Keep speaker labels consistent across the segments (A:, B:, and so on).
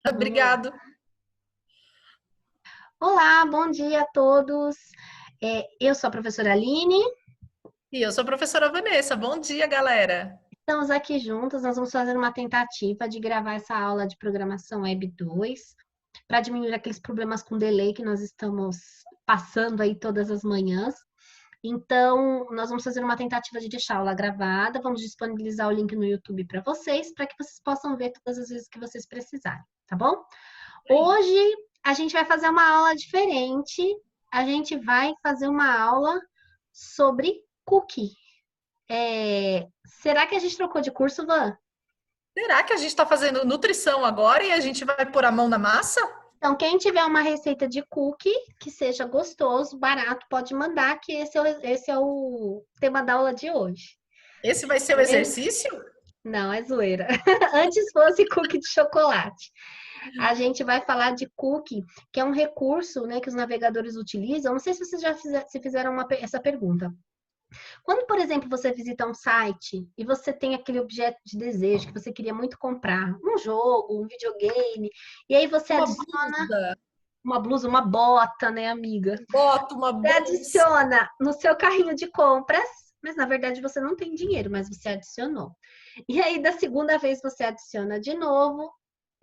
A: Olá,
B: Obrigado.
A: Olá, bom dia a todos. Eu sou a professora Aline,
B: E eu sou a professora Vanessa. Bom dia, galera.
A: estamos aqui juntos. Nós vamos fazer uma tentativa de gravar essa aula de programação Web 2 para diminuir aqueles problemas com delay que nós estamos passando aí todas as manhãs. Então, nós vamos fazer uma tentativa de deixar a aula gravada, vamos disponibilizar o link no YouTube para que vocês possam ver todas as vezes que vocês precisarem, tá bom?
B: Aí.
A: Hoje a gente vai fazer uma aula diferente. A gente vai fazer uma aula sobre cookie. Será que a gente trocou de curso, Van?
B: Será que a gente está fazendo nutrição agora e a gente vai pôr a mão na massa?
A: Então, quem tiver uma receita de cookie que seja gostoso, barato, pode mandar, que esse é o tema da aula de hoje.
B: Esse vai ser o exercício?
A: Não, é zoeira. Antes fosse cookie de chocolate. A gente vai falar de cookie, que é um recurso, né, que os navegadores utilizam. Não sei se vocês já se fizeram essa pergunta. Quando, por exemplo, você visita um site e você tem aquele objeto de desejo que você queria muito comprar, um jogo, um videogame, e aí você
B: Uma
A: adiciona
B: blusa,
A: uma blusa, uma bota, né, amiga?
B: bota uma
A: Você
B: bolsa.
A: adiciona no seu carrinho de compras, mas na verdade você não tem dinheiro, mas você adicionou. E aí, da segunda vez, você adiciona de novo,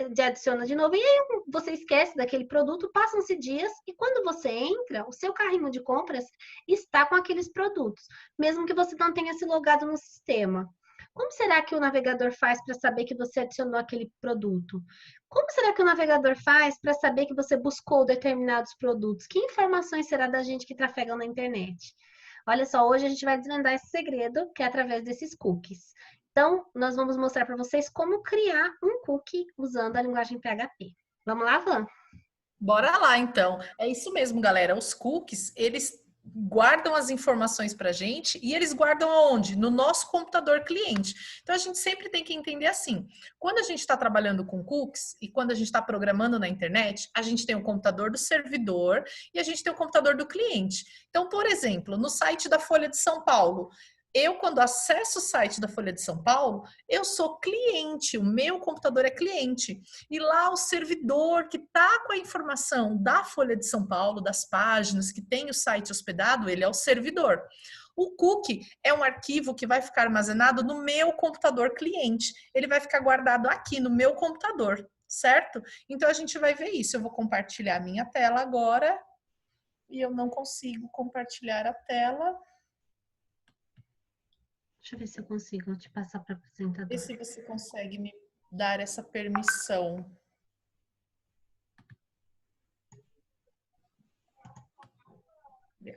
A: e aí você esquece daquele produto, passam-se dias, e quando você entra, o seu carrinho de compras está com aqueles produtos, mesmo que você não tenha se logado no sistema. Como será que o navegador faz para saber que você adicionou aquele produto? Como será que o navegador faz para saber que você buscou determinados produtos? Que informações será da gente que trafega na internet? Olha só, hoje a gente vai desvendar esse segredo, que é através desses cookies. Então, nós vamos mostrar para vocês como criar um cookie usando a linguagem PHP. Vamos lá, Van?
B: Bora lá, então. É isso mesmo, galera. Os cookies, eles guardam as informações para a gente e eles guardam aonde? No nosso computador cliente. Então, a gente sempre tem que entender assim. Quando a gente está trabalhando com cookies e quando a gente está programando na internet, a gente tem o computador do servidor e a gente tem o computador do cliente. Então, por exemplo, no site da Folha de São Paulo, eu, quando acesso o site da Folha de São Paulo, eu sou cliente, o meu computador é cliente. E lá o servidor que está com a informação da Folha de São Paulo, das páginas, que tem o site hospedado, ele é o servidor. O cookie é um arquivo que vai ficar armazenado no meu computador cliente. Ele vai ficar guardado aqui no meu computador, certo? Então a gente vai ver isso. Eu vou compartilhar a minha tela agora e eu não consigo compartilhar a tela.
A: Deixa eu ver se eu consigo te passar para o
B: E
A: apresentador.
B: se você consegue me dar essa permissão?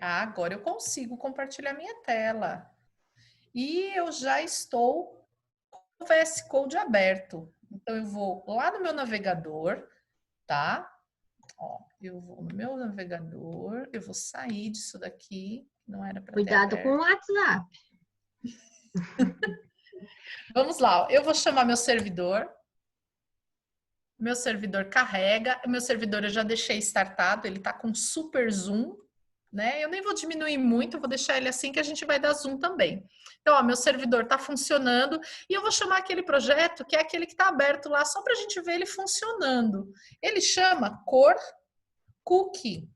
B: Ah, agora eu consigo compartilhar minha tela. E eu já estou com o VS Code aberto. Então, eu vou lá no meu navegador, tá? Ó, eu vou no meu navegador, eu vou sair disso daqui, não era para ter
A: Cuidado com o
B: aberto.
A: WhatsApp.
B: Vamos lá, eu vou chamar meu servidor carrega, meu servidor eu já deixei startado, ele tá com super zoom, né? Eu nem vou diminuir muito, eu vou deixar ele assim que a gente vai dar zoom também. Então, ó, meu servidor está funcionando e eu vou chamar aquele projeto que é aquele que está aberto lá só para a gente ver ele funcionando. Ele chama Cor Cookie.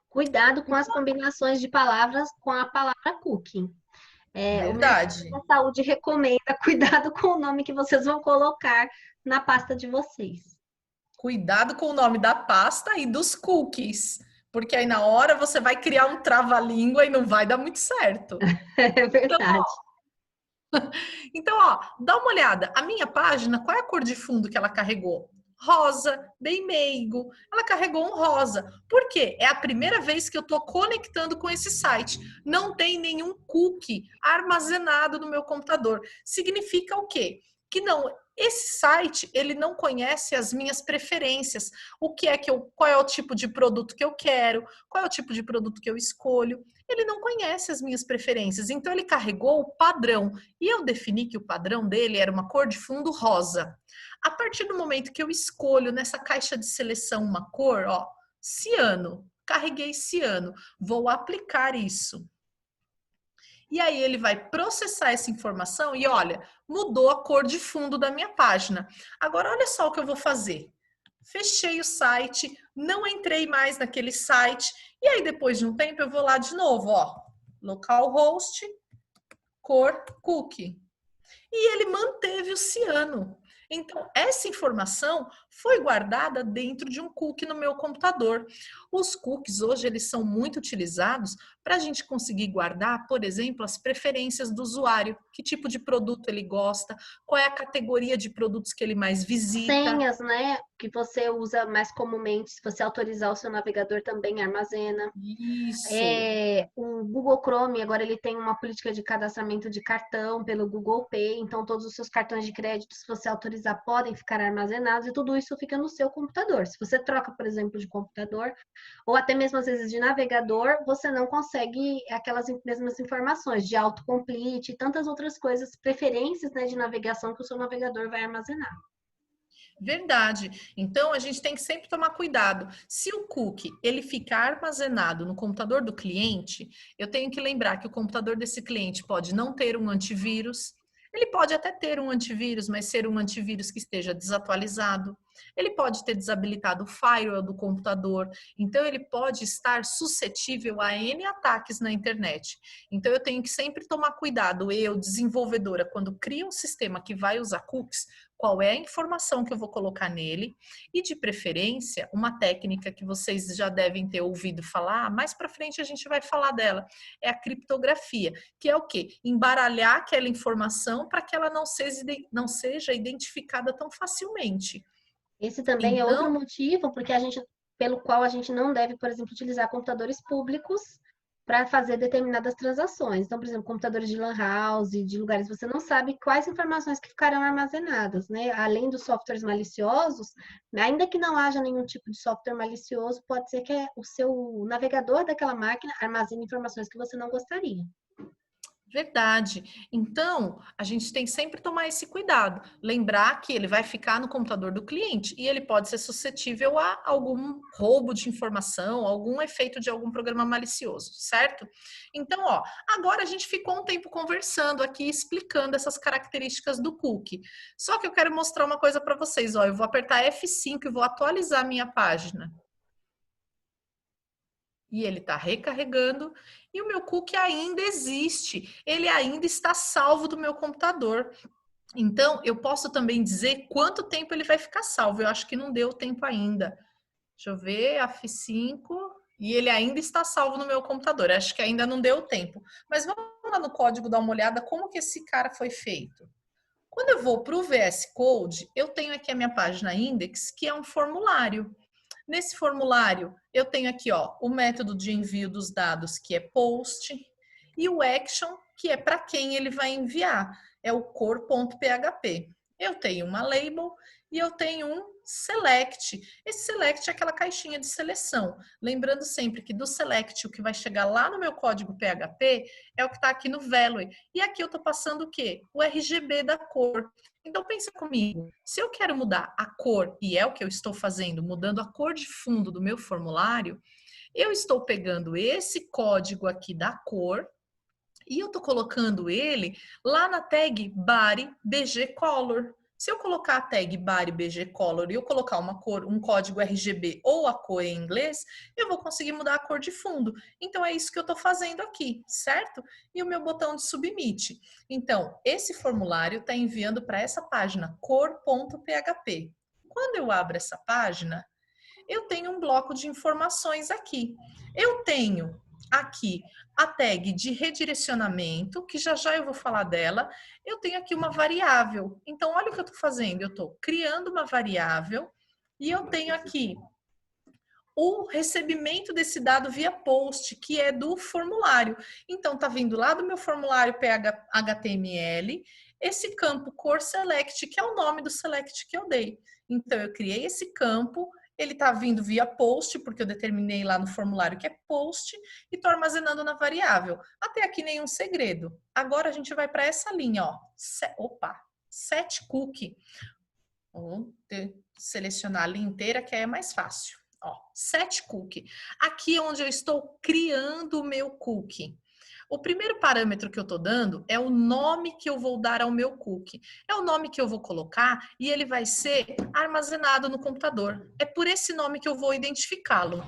A: Cuidado com as combinações de palavras com a palavra cookie. O Ministério
B: Verdade.
A: da Saúde recomenda cuidado com o nome que vocês vão colocar na pasta de vocês.
B: Cuidado com o nome da pasta e dos cookies, porque aí na hora você vai criar um trava-língua e não vai dar muito certo.
A: É
B: Então,
A: verdade.
B: Então, dá uma olhada. A minha página, qual é a cor de fundo que ela carregou? Rosa, bem meigo. Ela carregou um rosa. Por quê? É a primeira vez que eu estou conectando com esse site. Não tem nenhum cookie armazenado no meu computador. Significa o quê? Que não, esse site, ele não conhece as minhas preferências. O que é que qual é o tipo de produto que eu quero, qual é o tipo de produto que eu escolho. Ele não conhece as minhas preferências. Então ele carregou o padrão. E eu defini que o padrão dele era uma cor de fundo rosa. A partir do momento que eu escolho nessa caixa de seleção uma cor, ó, ciano, carreguei ciano, vou aplicar isso. E aí ele vai processar essa informação e olha, mudou a cor de fundo da minha página. Agora olha só o que eu vou fazer. Fechei o site, não entrei mais naquele site e aí depois de um tempo eu vou lá de novo, ó, localhost, cor, cookie. E ele manteve o ciano. Então, essa informação foi guardada dentro de um cookie no meu computador. Os cookies hoje eles são muito utilizados para a gente conseguir guardar, por exemplo, as preferências do usuário, que tipo de produto ele gosta, qual é a categoria de produtos que ele mais visita.
A: Senhas, né, que você usa mais comumente, se você autorizar o seu navegador também armazena.
B: Isso.
A: O Google Chrome, agora ele tem uma política de cadastramento de cartão pelo Google Pay, então todos os seus cartões de crédito, se você autorizar, podem ficar armazenados e tudo isso fica no seu computador. Se você troca, por exemplo, de computador, ou até mesmo às vezes de navegador, você não consegue aquelas mesmas informações de autocomplete e tantas outras coisas, preferências, né, de navegação que o seu navegador vai armazenar.
B: Verdade. Então a gente tem que sempre tomar cuidado. Se o cookie ele ficar armazenado no computador do cliente, eu tenho que lembrar que o computador desse cliente pode não ter um antivírus. Ele pode até ter um antivírus, mas ser um antivírus que esteja desatualizado. Ele pode ter desabilitado o firewall do computador. Então ele pode estar suscetível a N ataques na internet. Então eu tenho que sempre tomar cuidado, eu, desenvolvedora, quando crio um sistema que vai usar cookies, qual é a informação que eu vou colocar nele e, de preferência, uma técnica que vocês já devem ter ouvido falar, mais para frente a gente vai falar dela, é a criptografia, que é o quê? Embaralhar aquela informação para que ela não seja identificada tão facilmente.
A: Esse também é outro
B: Então,
A: motivo porque pelo qual a gente não deve, por exemplo, utilizar computadores públicos para fazer determinadas transações. Então, por exemplo, computadores de lan house, de lugares que você não sabe quais informações que ficarão armazenadas, né? Além dos softwares maliciosos, ainda que não haja nenhum tipo de software malicioso, pode ser que o seu navegador daquela máquina armazene informações que você não gostaria.
B: verdade. Então, a gente tem que sempre tomar esse cuidado. Lembrar que ele vai ficar no computador do cliente e ele pode ser suscetível a algum roubo de informação, algum efeito de algum programa malicioso, certo? Então, ó, agora a gente ficou um tempo conversando aqui, explicando essas características do cookie. Só que eu quero mostrar uma coisa para vocês, ó. Eu vou apertar F5 e vou atualizar a minha página. E ele está recarregando e o meu cookie ainda existe, ele ainda está salvo do meu computador. Então, eu posso também dizer quanto tempo ele vai ficar salvo. Eu acho que não deu tempo ainda. Deixa eu ver, F5, e ele ainda está salvo no meu computador. Eu acho que ainda não deu tempo. Mas vamos lá no código dar uma olhada como que esse cara foi feito. Quando eu vou para o VS Code, eu tenho aqui a minha página index, que é um formulário. Nesse formulário, eu tenho aqui ó, o método de envio dos dados, que é post, e o action, que é para quem ele vai enviar, é o core.php. Eu tenho uma label e eu tenho um select. Esse select é aquela caixinha de seleção. Lembrando sempre que do select, o que vai chegar lá no meu código PHP é o que está aqui no value. E aqui eu estou passando o quê? O RGB da cor. Então pensa comigo, se eu quero mudar a cor, e é o que eu estou fazendo, mudando a cor de fundo do meu formulário, eu estou pegando esse código aqui da cor e eu estou colocando ele lá na tag body bg color. Se eu colocar a tag body bg color e eu colocar uma cor, um código RGB ou a cor em inglês, eu vou conseguir mudar a cor de fundo. Então é isso que eu estou fazendo aqui, certo? E o meu botão de submit. Então, esse formulário está enviando para essa página cor.php. Quando eu abro essa página, eu tenho um bloco de informações aqui. Eu tenho aqui a tag de redirecionamento, que já já eu vou falar dela. Eu tenho aqui uma variável. Então, olha o que eu estou fazendo. Eu estou criando uma variável e eu tenho aqui o recebimento desse dado via post, que é do formulário. Então, tá vindo lá do meu formulário HTML, esse campo core select, que é o nome do select que eu dei. Então, eu criei esse campo, ele está vindo via post, porque eu determinei lá no formulário que é post, e estou armazenando na variável. Até aqui nenhum segredo. Agora a gente vai para essa linha, ó. Set cookie. Vou selecionar a linha inteira, que aí é mais fácil. Ó, set cookie. Aqui é onde eu estou criando o meu cookie. O primeiro parâmetro que eu estou dando é o nome que eu vou dar ao meu cookie. É o nome que eu vou colocar e ele vai ser armazenado no computador. É por esse nome que eu vou identificá-lo.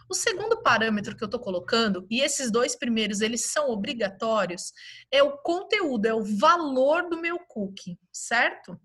B: O segundo parâmetro que eu estou colocando, e esses dois primeiros eles são obrigatórios, é o conteúdo, é o valor do meu cookie, certo?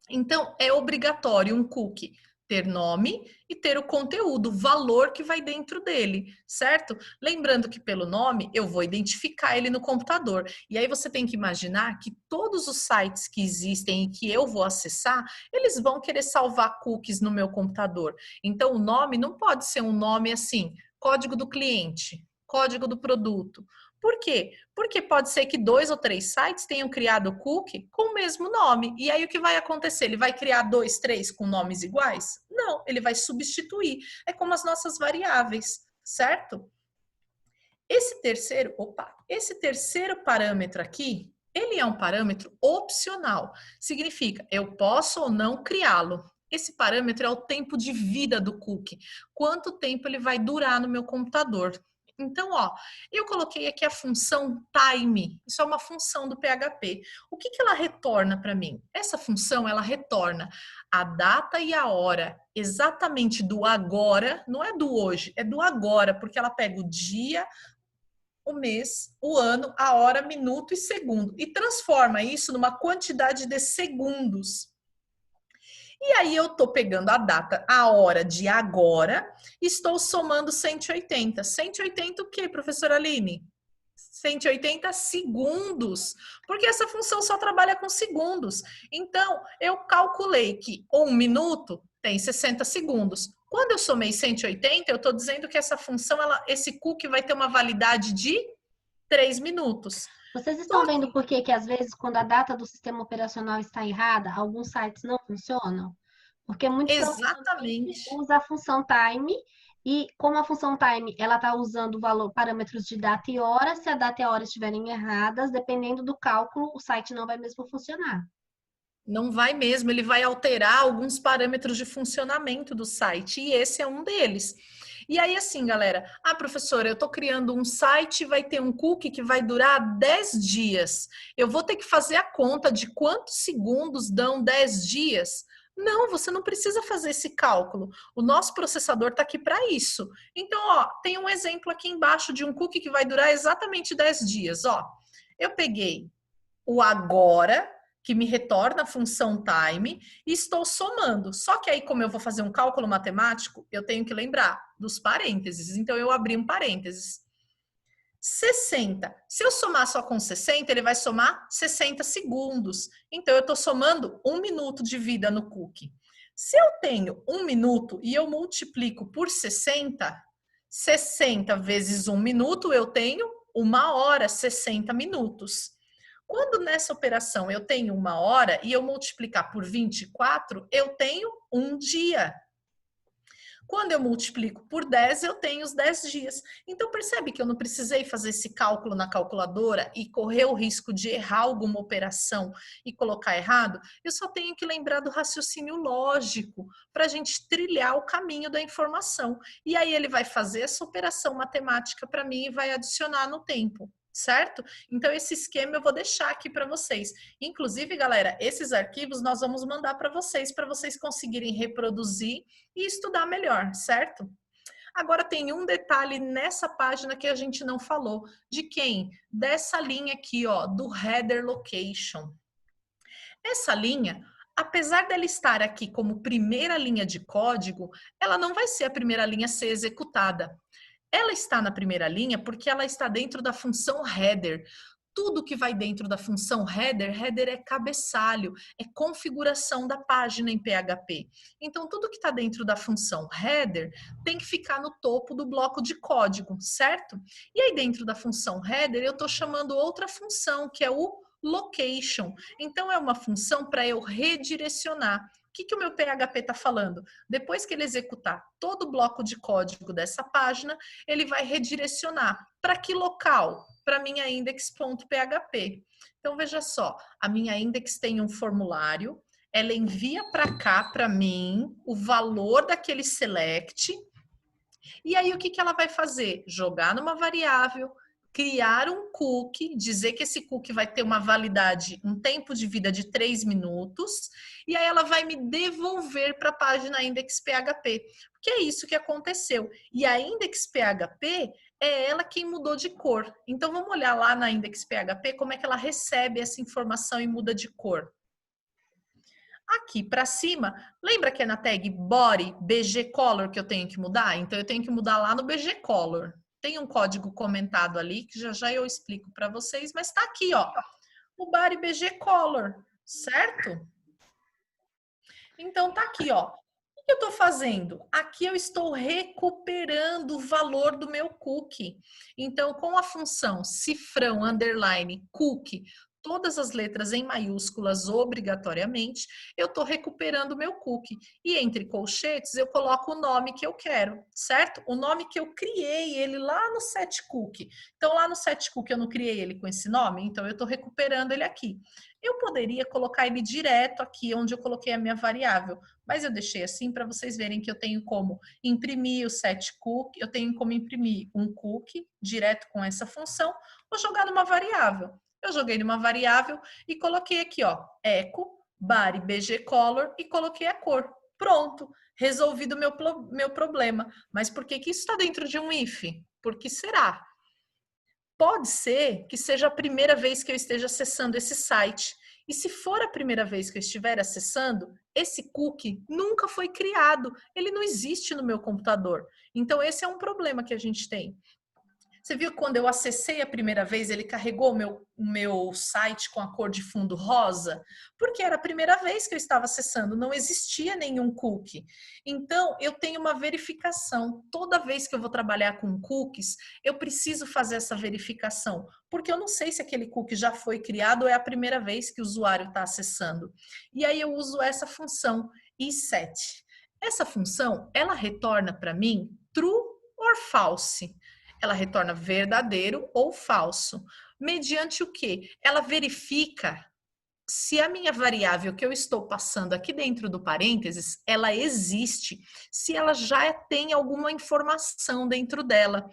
B: Então, é obrigatório um cookie ter nome e ter o conteúdo, o valor que vai dentro dele, certo? Lembrando que pelo nome eu vou identificar ele no computador. E aí você tem que imaginar que todos os sites que existem e que eu vou acessar, eles vão querer salvar cookies no meu computador. Então, o nome não pode ser um nome assim, código do cliente, código do produto. Por quê? Porque pode ser que 2 ou 3 sites tenham criado cookie com o mesmo nome. E aí o que vai acontecer? Ele vai criar 2, 3 com nomes iguais? Não, ele vai substituir. É como as nossas variáveis, certo? Esse terceiro parâmetro aqui, ele é um parâmetro opcional. Significa, eu posso ou não criá-lo. Esse parâmetro é o tempo de vida do cookie. Quanto tempo ele vai durar no meu computador. Então, ó, eu coloquei aqui a função time. Isso é uma função do PHP. O que ela retorna para mim? Essa função, ela retorna a data e a hora exatamente do agora, não é do hoje, é do agora, porque ela pega o dia, o mês, o ano, a hora, minuto e segundo e transforma isso numa quantidade de segundos. E aí eu estou pegando a data, a hora de agora, estou somando 180. 180 o quê, professora Aline? 180 segundos, porque essa função só trabalha com segundos. Então, eu calculei que 1 minuto tem 60 segundos. Quando eu somei 180, eu estou dizendo que essa função, esse cookie vai ter uma validade de 3 minutos.
A: Vocês estão vendo por que às vezes, quando a data do sistema operacional está errada, alguns sites não funcionam? Porque muito provavelmente usa a função time e como a função time ela está usando parâmetros de data e hora, se a data e a hora estiverem erradas, dependendo do cálculo, o site não vai mesmo funcionar.
B: Não vai mesmo, ele vai alterar alguns parâmetros de funcionamento do site e esse é um deles. E aí, assim, galera, professora, eu estou criando um site, vai ter um cookie que vai durar 10 dias. Eu vou ter que fazer a conta de quantos segundos dão 10 dias? Não, você não precisa fazer esse cálculo. O nosso processador está aqui para isso. Então, ó, tem um exemplo aqui embaixo de um cookie que vai durar exatamente 10 dias. Ó, eu peguei o agora, que me retorna a função time, e estou somando. Só que aí, como eu vou fazer um cálculo matemático, eu tenho que lembrar dos parênteses. Então, eu abri um parênteses. 60. Se eu somar só com 60, ele vai somar 60 segundos. Então, eu estou somando 1 minuto de vida no cookie. Se eu tenho 1 minuto e eu multiplico por 60, 60 vezes 1 minuto, eu tenho 1 hora, 60 minutos. Quando nessa operação eu tenho 1 hora e eu multiplicar por 24, eu tenho 1 dia. Quando eu multiplico por 10, eu tenho os 10 dias. Então, percebe que eu não precisei fazer esse cálculo na calculadora e correr o risco de errar alguma operação e colocar errado? Eu só tenho que lembrar do raciocínio lógico para a gente trilhar o caminho da informação. E aí ele vai fazer essa operação matemática para mim e vai adicionar no tempo. Certo? Então, esse esquema eu vou deixar aqui para vocês. Inclusive, galera, esses arquivos nós vamos mandar para vocês conseguirem reproduzir e estudar melhor, certo? Agora, tem um detalhe nessa página que a gente não falou. De quem? Dessa linha aqui, ó, do header location. Essa linha, apesar dela estar aqui como primeira linha de código, ela não vai ser a primeira linha a ser executada. Ela está na primeira linha porque ela está dentro da função header. Tudo que vai dentro da função header, header é cabeçalho, é configuração da página em PHP. Então, tudo que está dentro da função header tem que ficar no topo do bloco de código, certo? E aí, dentro da função header, eu estou chamando outra função, que é o location. Então, é uma função para eu redirecionar. O que o meu PHP está falando? Depois que ele executar todo o bloco de código dessa página, ele vai redirecionar. Para que local? Para minha index.php. Então, veja só, a minha index tem um formulário, ela envia para cá, para mim, o valor daquele select, e aí o que ela vai fazer? Jogar numa variável, criar um cookie, dizer que esse cookie vai ter uma validade, um tempo de vida de 3 minutos, e aí ela vai me devolver para a página index PHP, porque é isso que aconteceu. E a index PHP é ela quem mudou de cor. Então vamos olhar lá na index PHP como é que ela recebe essa informação e muda de cor. Aqui para cima, lembra que é na tag body BG Color que eu tenho que mudar? Então eu tenho que mudar lá no BG Color. Tem um código comentado ali que já eu explico para vocês, mas está aqui, ó, o body BG Color, certo? Então tá aqui, ó. O que eu estou fazendo? Aqui eu estou recuperando o valor do meu cookie. Então, com a função cifrão underline cookie, todas as letras em maiúsculas obrigatoriamente, eu estou recuperando o meu cookie. E entre colchetes eu coloco o nome que eu quero, certo? O nome que eu criei ele lá no setCookie. Então, lá no setCookie eu não criei ele com esse nome, então eu estou recuperando ele aqui. Eu poderia colocar ele direto aqui onde eu coloquei a minha variável, mas eu deixei assim para vocês verem que eu tenho como imprimir o setCookie, eu tenho como imprimir um cookie direto com essa função ou jogar numa variável. Eu joguei numa variável e coloquei aqui, ó, echo, body, bg color e coloquei a cor. Pronto, resolvido o meu problema. Mas por que isso está dentro de um if? Por que será? Pode ser que seja a primeira vez que eu esteja acessando esse site. E se for a primeira vez que eu estiver acessando, esse cookie nunca foi criado. Ele não existe no meu computador. Então, esse é um problema que a gente tem. Você viu que quando eu acessei a primeira vez, ele carregou o meu site com a cor de fundo rosa? Porque era a primeira vez que eu estava acessando, não existia nenhum cookie. Então, eu tenho uma verificação. Toda vez que eu vou trabalhar com cookies, eu preciso fazer essa verificação, porque eu não sei se aquele cookie já foi criado ou é a primeira vez que o usuário está acessando. E aí eu uso essa função iSet. Essa função, ela retorna para mim true or false. Ela retorna verdadeiro ou falso. Mediante o quê? Ela verifica se a minha variável que eu estou passando aqui dentro do parênteses, ela existe, se ela já tem alguma informação dentro dela.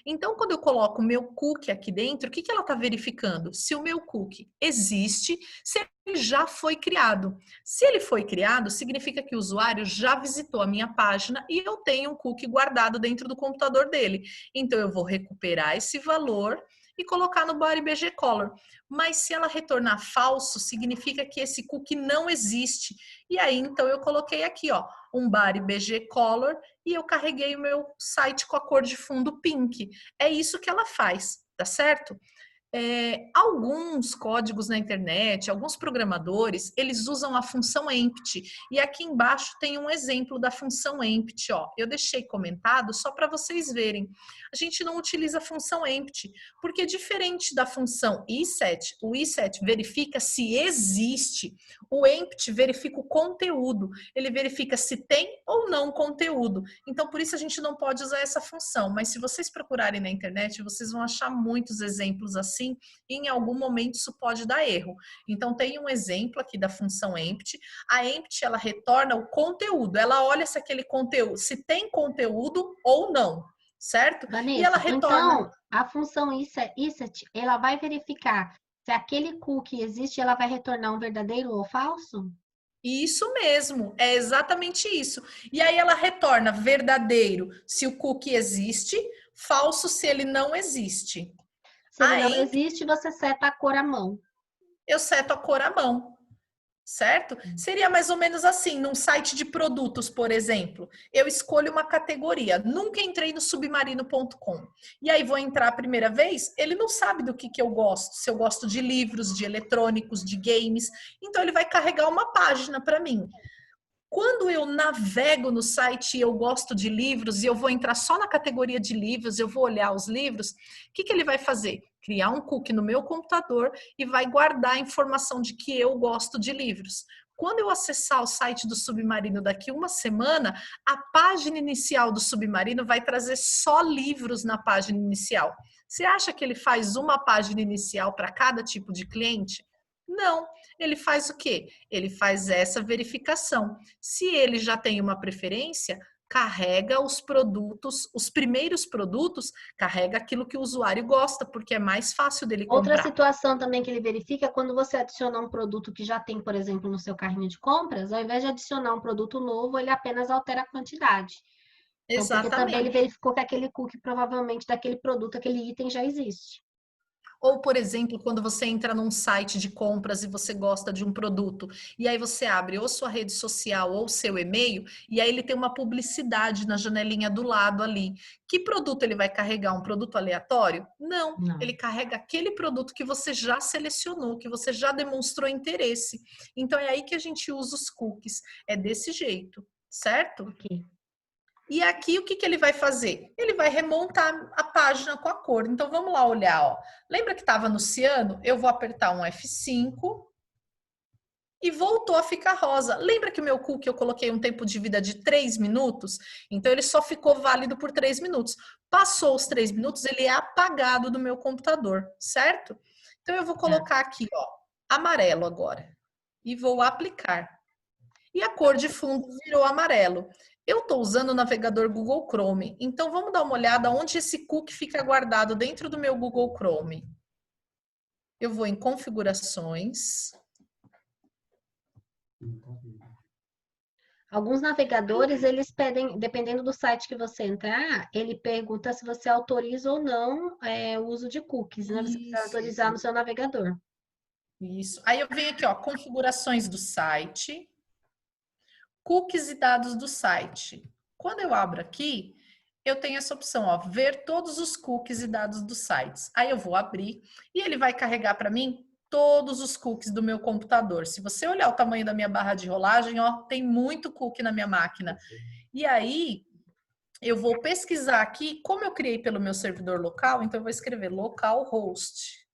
B: Então, quando eu coloco o meu cookie aqui dentro, o que ela está verificando? Se o meu cookie existe, se ele já foi criado. Se ele foi criado, significa que o usuário já visitou a minha página e eu tenho um cookie guardado dentro do computador dele. Então, eu vou recuperar esse valor e colocar no body BG Color. Mas se ela retornar falso, significa que esse cookie não existe. E aí, então, eu coloquei aqui, ó, um body BG Color e eu carreguei o meu site com a cor de fundo pink. É isso que ela faz, tá certo? Alguns códigos na internet, alguns programadores, eles usam a função empty. E aqui embaixo tem um exemplo da função empty, ó. Eu deixei comentado só para vocês verem. A gente não utiliza a função empty, porque diferente da função iSet, o iSet verifica se existe, o empty verifica o conteúdo, ele verifica se tem ou não conteúdo. Então, por isso a gente não pode usar essa função, mas se vocês procurarem na internet, vocês vão achar muitos exemplos assim, e em algum momento isso pode dar erro. Então tem um exemplo aqui da função empty. A empty, ela retorna o conteúdo, ela olha se aquele conteúdo, se tem conteúdo ou não, certo?
A: Vanessa,
B: e ela retorna.
A: Então, a função iSet, ela vai verificar se aquele cookie existe, ela vai retornar um verdadeiro ou falso?
B: Isso mesmo, é exatamente isso. E aí ela retorna verdadeiro se o cookie existe, falso se ele não existe.
A: Se ele não existe, você seta a cor à mão.
B: Eu seto a cor à mão, certo? Seria mais ou menos assim, num site de produtos, por exemplo. Eu escolho uma categoria. Nunca entrei no submarino.com. E aí vou entrar a primeira vez, ele não sabe do que eu gosto. Se eu gosto de livros, de eletrônicos, de games. Então ele vai carregar uma página para mim. Quando eu navego no site e eu gosto de livros e eu vou entrar só na categoria de livros, eu vou olhar os livros, o que ele vai fazer? Criar um cookie no meu computador e vai guardar a informação de que eu gosto de livros. Quando eu acessar o site do Submarino daqui uma semana, a página inicial do Submarino vai trazer só livros na página inicial. Você acha que ele faz uma página inicial para cada tipo de cliente? Não, ele faz o quê? Ele faz essa verificação. Se ele já tem uma preferência, carrega os produtos, os primeiros produtos, carrega aquilo que o usuário gosta, porque é mais fácil dele
A: Outra
B: comprar.
A: situação também que ele verifica é quando você adiciona um produto que já tem, por exemplo, no seu carrinho de compras, ao invés de adicionar um produto novo, ele apenas altera a quantidade. Então, porque também ele
B: Exatamente.
A: verificou que aquele cookie provavelmente daquele produto, aquele item já existe.
B: Ou, por exemplo, quando você entra num site de compras e você gosta de um produto, e aí você abre ou sua rede social ou seu e-mail, e aí ele tem uma publicidade na janelinha do lado ali. Que produto ele vai carregar? Um produto aleatório? Não, ele
A: Não.
B: carrega aquele produto que você já selecionou, que você já demonstrou interesse. Então é aí que a gente usa os cookies. É desse jeito, certo?
A: Ok.
B: E aqui o que, que ele vai fazer? Ele vai remontar a página com a cor. Então vamos lá olhar, ó. Lembra que estava no ciano? Eu vou apertar um F5 e voltou a ficar rosa. Lembra que o meu cookie eu coloquei um tempo de vida de 3 minutos? Então ele só ficou válido por 3 minutos. Passou os 3 minutos, ele é apagado do meu computador, certo? Então eu vou
A: Tá.
B: colocar aqui, ó, amarelo agora. E vou aplicar. E a cor de fundo virou amarelo. Eu estou usando o navegador Google Chrome, então vamos dar uma olhada onde esse cookie fica guardado dentro do meu Google Chrome. Eu vou em configurações.
A: Alguns navegadores, eles pedem, dependendo do site que você entrar, ele pergunta se você autoriza ou não o uso de cookies, né? Você precisa
B: Isso,
A: autorizar no seu navegador.
B: isso. Aí eu venho aqui, ó, configurações do site, cookies e dados do site. Quando eu abro aqui, eu tenho essa opção, ó, ver todos os cookies e dados dos sites. Aí eu vou abrir e ele vai carregar para mim todos os cookies do meu computador. Se você olhar o tamanho da minha barra de rolagem, ó, tem muito cookie na minha máquina. E aí eu vou pesquisar aqui, como eu criei pelo meu servidor local, então eu vou escrever localhost.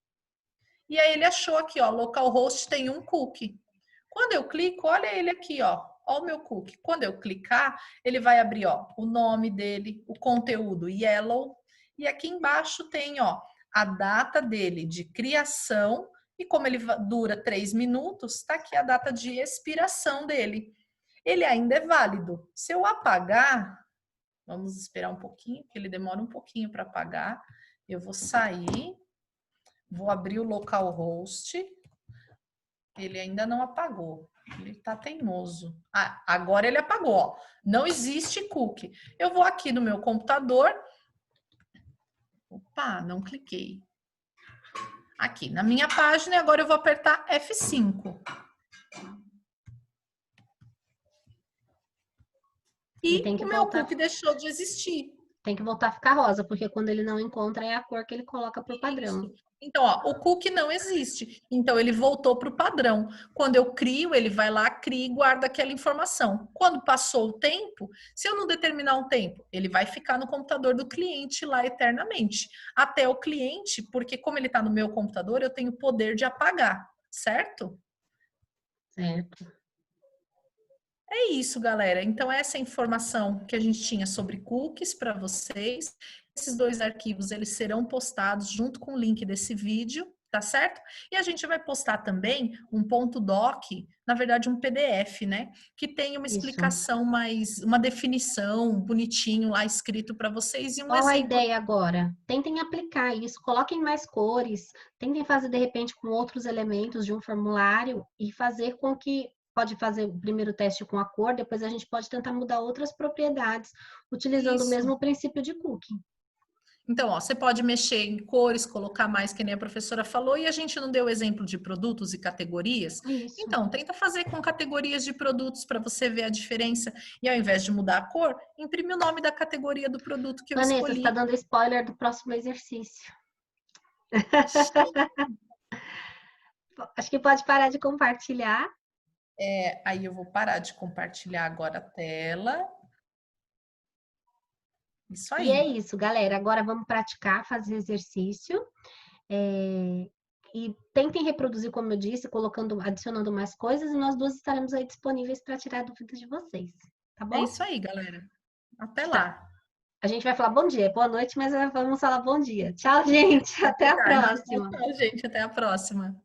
B: E aí ele achou aqui, ó, localhost tem um cookie. Quando eu clico, olha ele aqui, ó. Ó o meu cookie. Quando eu clicar, ele vai abrir, ó, o nome dele, o conteúdo yellow, e aqui embaixo tem, ó, a data dele de criação, e como ele dura 3 minutos, tá aqui a data de expiração dele. Ele ainda é válido. Se eu apagar, vamos esperar um pouquinho, porque ele demora um pouquinho para apagar. Eu vou sair, vou abrir o localhost. Ele ainda não apagou. Ele tá teimoso. Ah, agora ele apagou, ó. Não existe cookie. Eu vou aqui no meu computador. Opa, não cliquei. Aqui na minha página e agora eu vou apertar F5.
A: E tem
B: E
A: que
B: o meu
A: voltar,
B: cookie deixou de existir.
A: tem que voltar a ficar rosa, porque quando ele não encontra é a cor que ele coloca por
B: Isso.
A: padrão.
B: Então, ó, o cookie não existe. Então, ele voltou para o padrão. Quando eu crio, ele vai lá, cria e guarda aquela informação. Quando passou o tempo, se eu não determinar um tempo, ele vai ficar no computador do cliente lá eternamente. Até o cliente, porque como ele está no meu computador, eu tenho poder de apagar, certo?
A: Certo.
B: É isso, galera. Então, essa é a informação que a gente tinha sobre cookies para vocês. Esses 2 arquivos, eles serão postados junto com o link desse vídeo, tá certo? E a gente vai postar também um ponto doc, na verdade um PDF, né? Que tem uma
A: Isso.
B: explicação mais, uma definição bonitinho lá escrito para vocês e um
A: Qual a
B: exemplo.
A: ideia agora? Tentem aplicar isso, coloquem mais cores, tentem fazer de repente com outros elementos de um formulário e fazer com que pode fazer o primeiro teste com a cor, depois a gente pode tentar mudar outras propriedades utilizando o
B: Isso.
A: mesmo princípio de cookie.
B: Então, ó, você pode mexer em cores, colocar mais, que nem a professora falou, e a gente não deu exemplo de produtos e categorias.
A: Isso.
B: Então, tenta fazer com categorias de produtos para você ver a diferença. E ao invés de mudar a cor, imprime o nome da categoria do produto que eu
A: Vanessa, você está
B: escolhi.
A: dando spoiler do próximo exercício. Acho que pode parar de compartilhar.
B: Aí eu vou parar de compartilhar agora a tela. Isso
A: E é
B: aí.
A: isso, galera. Agora vamos praticar, fazer exercício. E tentem reproduzir, como eu disse, colocando, adicionando mais coisas, e nós duas estaremos aí disponíveis para tirar dúvidas de vocês, tá
B: É
A: bom?
B: isso aí, galera. Até
A: Tá.
B: lá.
A: A gente vai falar bom dia, boa noite, mas vamos falar bom dia. Tchau, gente.
B: É
A: Até a
B: verdade.
A: próxima.
B: Tchau, gente. Até a próxima.